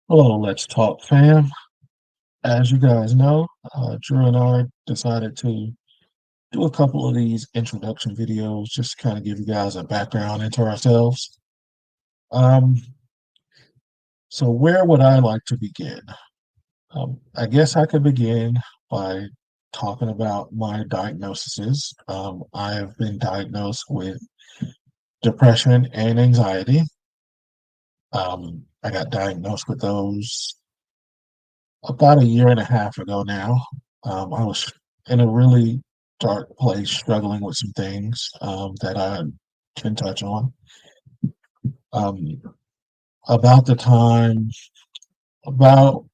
Hello, Let's Talk fam. As you guys know, Drew and I decided to do a couple of these introduction videos just to kind of give you guys a background into ourselves. Um, so where would I like to begin? I guess I could begin by talking about my diagnoses. I have been diagnosed with depression and anxiety. I got diagnosed with those about a year and a half ago now. I was in a really dark place, struggling with some things that I can touch on. Um, about the time, about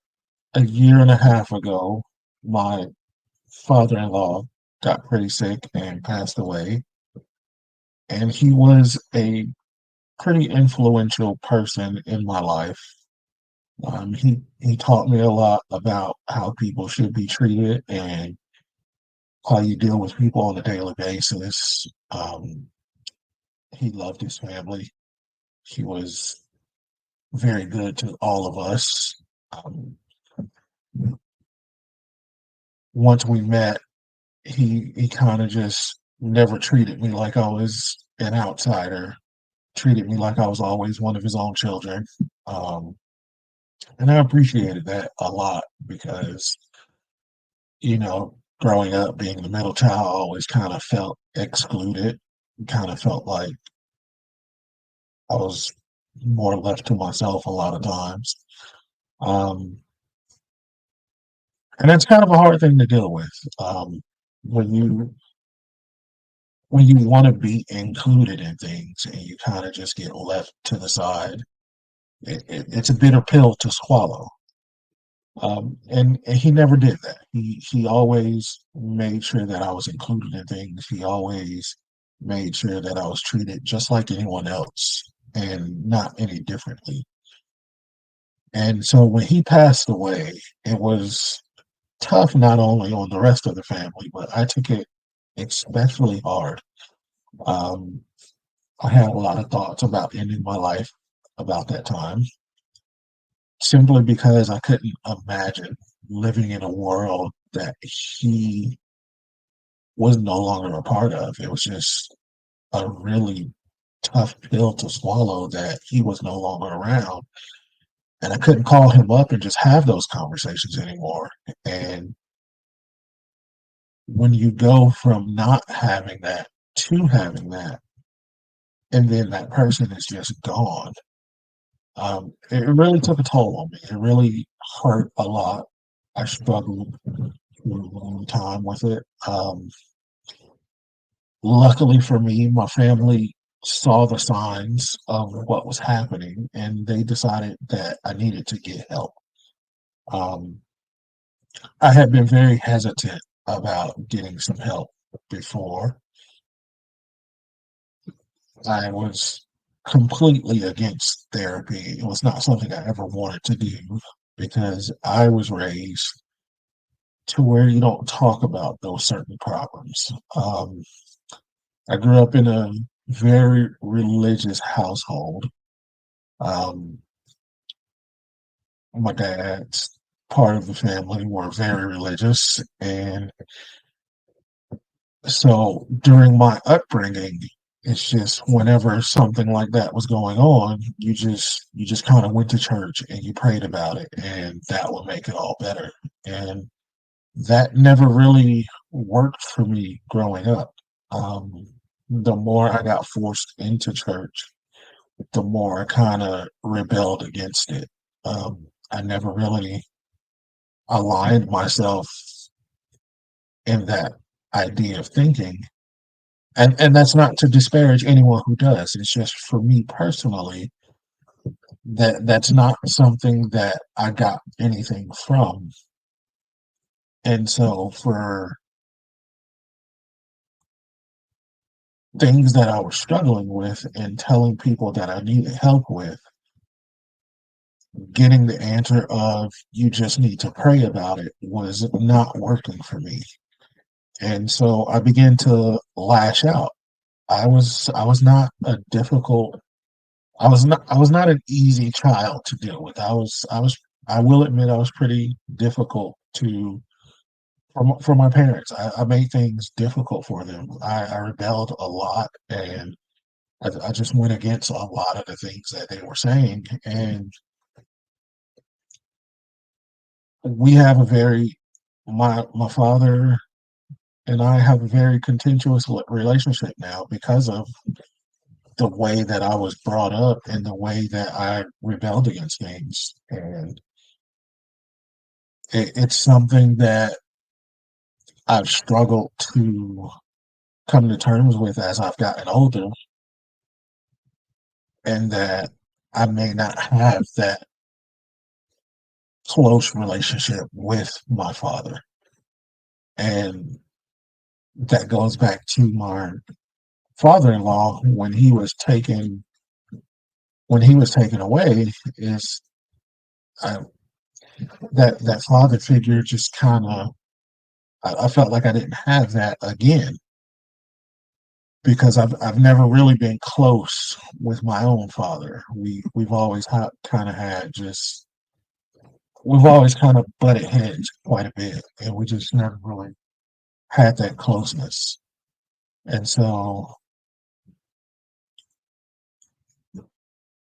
a year and a half ago, my father-in-law got pretty sick and passed away. And he was a pretty influential person in my life. He taught me a lot about how people should be treated and how you deal with people on a daily basis. He loved his family. He was very good to all of us. Um, Once we met, he kind of just never treated me like I was an outsider. Treated me like I was always one of his own children, um, and I appreciated that a lot because growing up being the middle child, I always kind of felt excluded. Kind of felt like I was more left to myself a lot of times. Um, and that's kind of a hard thing to deal with. Um, when you want to be included in things and you kind of just get left to the side, it's a bitter pill to swallow. And he never did that. He always made sure that I was included in things. He always made sure that I was treated just like anyone else and not any differently. And so when he passed away, it was tough not only on the rest of the family, but I took it especially hard. Um, I had a lot of thoughts about ending my life about that time, simply because I couldn't imagine living in a world that he was no longer a part of. It was just a really tough pill to swallow that he was no longer around. And I couldn't call him up and just have those conversations anymore. And when you go from not having that to having that, and then that person is just gone, it really took a toll on me. It really hurt a lot. I struggled for a long time with it. Luckily for me, my family saw the signs of what was happening and they decided that I needed to get help. Um, I had been very hesitant about getting some help before. I was completely against therapy. It was not something I ever wanted to do because I was raised to where you don't talk about those certain problems. I grew up in a very religious household. Um, my dad's part of the family were very religious, and so during my upbringing, it's just whenever something like that was going on, you just kind of went to church and you prayed about it, and that would make it all better. And that never really worked for me growing up. Um, the more I got forced into church, the more I kind of rebelled against it. I never really aligned myself in that idea of thinking. And that's not to disparage anyone who does. It's just for me personally that's not something that I got anything from. And so for things that I was struggling with and telling people that I needed help with, getting the answer of you just need to pray about it was not working for me. And so I began to lash out. I was not a difficult I was not an easy child to deal with. I will admit I was pretty difficult to for my parents. I made things difficult for them. I rebelled a lot, and I just went against a lot of the things that they were saying. And we have a very my father and I have a very contentious relationship now because of the way that I was brought up and the way that I rebelled against things. And it's something that I've struggled to come to terms with as I've gotten older, and that I may not have that close relationship with my father. And that goes back to my father-in-law when he was taken away. Is I, that father figure just kind of I felt like I didn't have that again because I've never really been close with my own father. We've always kind of had just we've always kind of butted heads quite a bit, and we just never really had that closeness. And so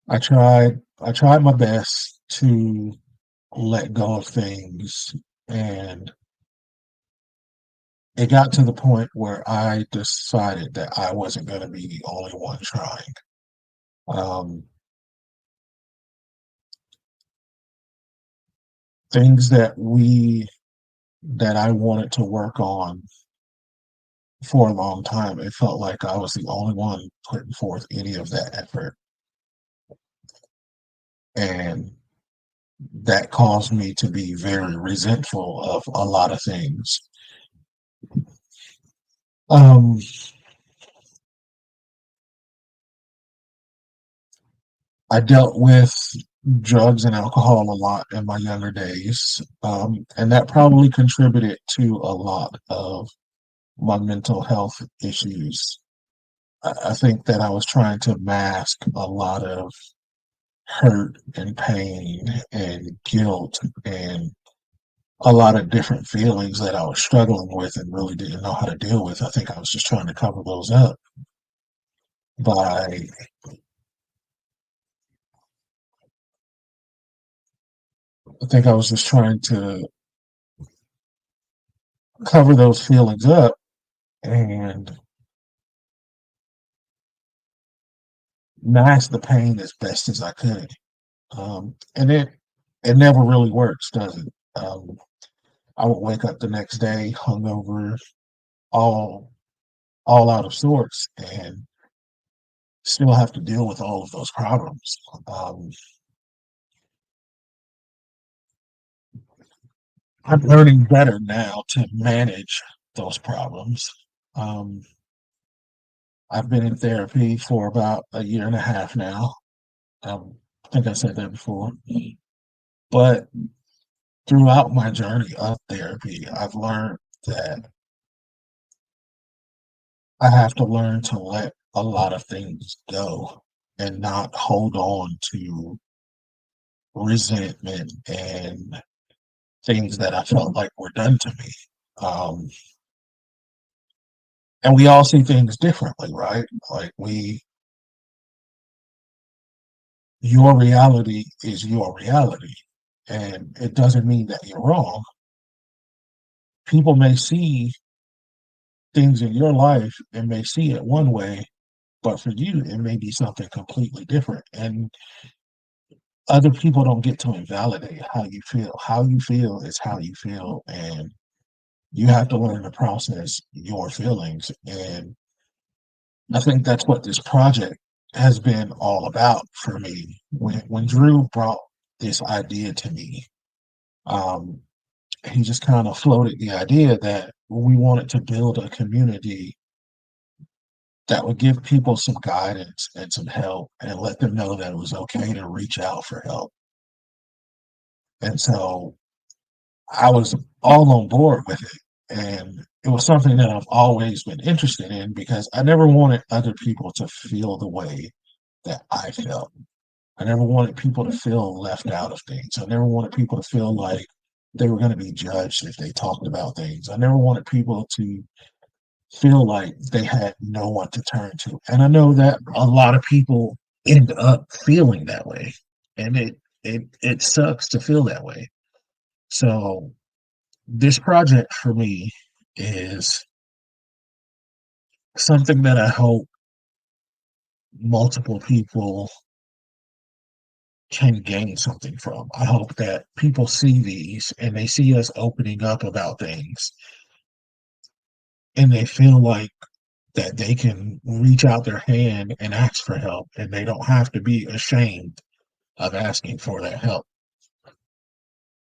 I tried my best to let go of things, and it got to the point where I decided that I wasn't going to be the only one trying. Um, things that I wanted to work on for a long time, it felt like I was the only one putting forth any of that effort, and that caused me to be very resentful of a lot of things. Um, I dealt with drugs and alcohol a lot in my younger days, and that probably contributed to a lot of my mental health issues. I think that I was trying to mask a lot of hurt and pain and guilt and a lot of different feelings that I was struggling with and really didn't know how to deal with. I think I was just trying to cover those up by I think I was just trying to cover those feelings up and mask the pain as best as I could. And it never really works, does it? I would wake up the next day hungover, all all out of sorts, and still have to deal with all of those problems. Um, I'm learning better now to manage those problems. Um, I've been in therapy for about a year and a half now. I think I said that before. But throughout my journey of therapy, I've learned that I have to learn to let a lot of things go and not hold on to resentment and things that I felt like were done to me. Um, and we all see things differently, right? Like your reality is your reality, and it doesn't mean that you're wrong. People may see things in your life and may see it one way, but for you, it may be something completely different. And other people don't get to invalidate how you feel. How you feel is how you feel, and you have to learn to process your feelings. And I think that's what this project has been all about for me. When Drew brought this idea to me, um, he just kind of floated the idea that we wanted to build a community that would give people some guidance and some help and let them know that it was okay to reach out for help. And so I was all on board with it. And it was something that I've always been interested in because I never wanted other people to feel the way that I felt. I never wanted people to feel left out of things. I never wanted people to feel like they were going to be judged if they talked about things. I never wanted people to feel like they had no one to turn to. And I know that a lot of people end up feeling that way. And it sucks to feel that way. So this project for me is something that I hope multiple people can gain something from. I hope that people see these and they see us opening up about things and they feel like that they can reach out their hand and ask for help and they don't have to be ashamed of asking for that help.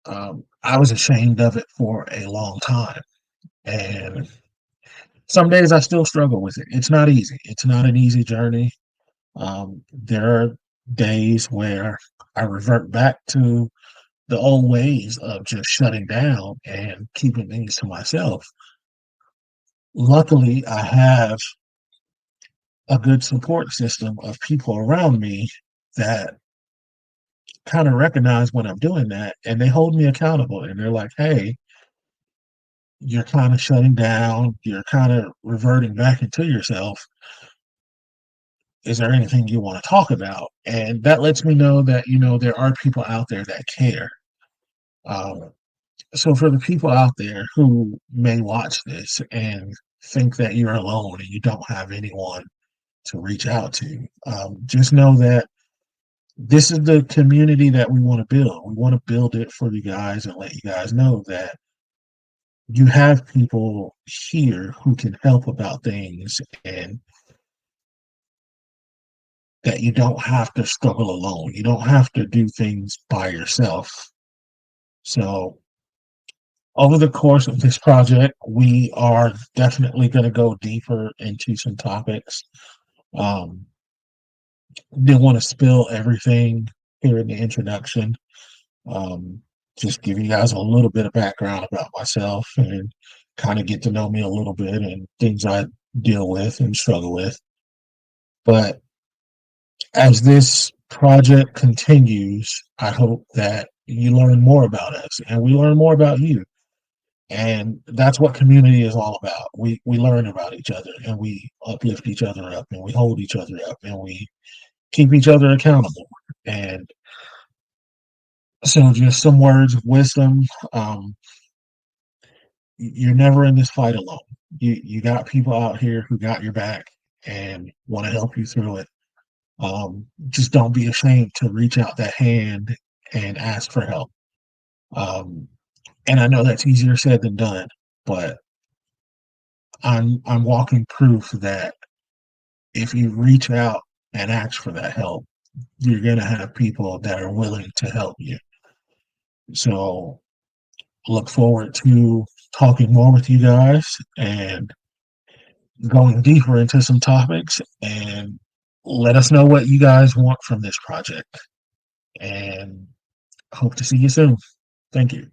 I was ashamed of it for a long time. And some days I still struggle with it. It's not easy. It's not an easy journey. There are days where I revert back to the old ways of just shutting down and keeping things to myself. Luckily, I have a good support system of people around me that kind of recognize when I'm doing that and they hold me accountable and they're like, hey, you're kind of shutting down, you're kind of reverting back into yourself. Is there anything you want to talk about? And that lets me know that, there are people out there that care. Um, so for the people out there who may watch this and think that you're alone and you don't have anyone to reach out to, just know that this is the community that we want to build. We want to build it for you guys and let you guys know that you have people here who can help about things and that you don't have to struggle alone. You don't have to do things by yourself. So, over the course of this project, we are definitely going to go deeper into some topics. Um, didn't want to spill everything here in the introduction. Um, just give you guys a little bit of background about myself and kind of get to know me a little bit and things I deal with and struggle with. But as this project continues, I hope that you learn more about us and we learn more about you. And that's what community is all about. We learn about each other and we uplift each other up and we hold each other up and we keep each other accountable. And so just some words of wisdom. Um, you're never in this fight alone. You got people out here who got your back and want to help you through it. Just don't be ashamed to reach out that hand and ask for help. Um, and I know that's easier said than done, but I'm walking proof that if you reach out and ask for that help, you're gonna have people that are willing to help you. So look forward to talking more with you guys and going deeper into some topics and let us know what you guys want from this project. And hope to see you soon. Thank you.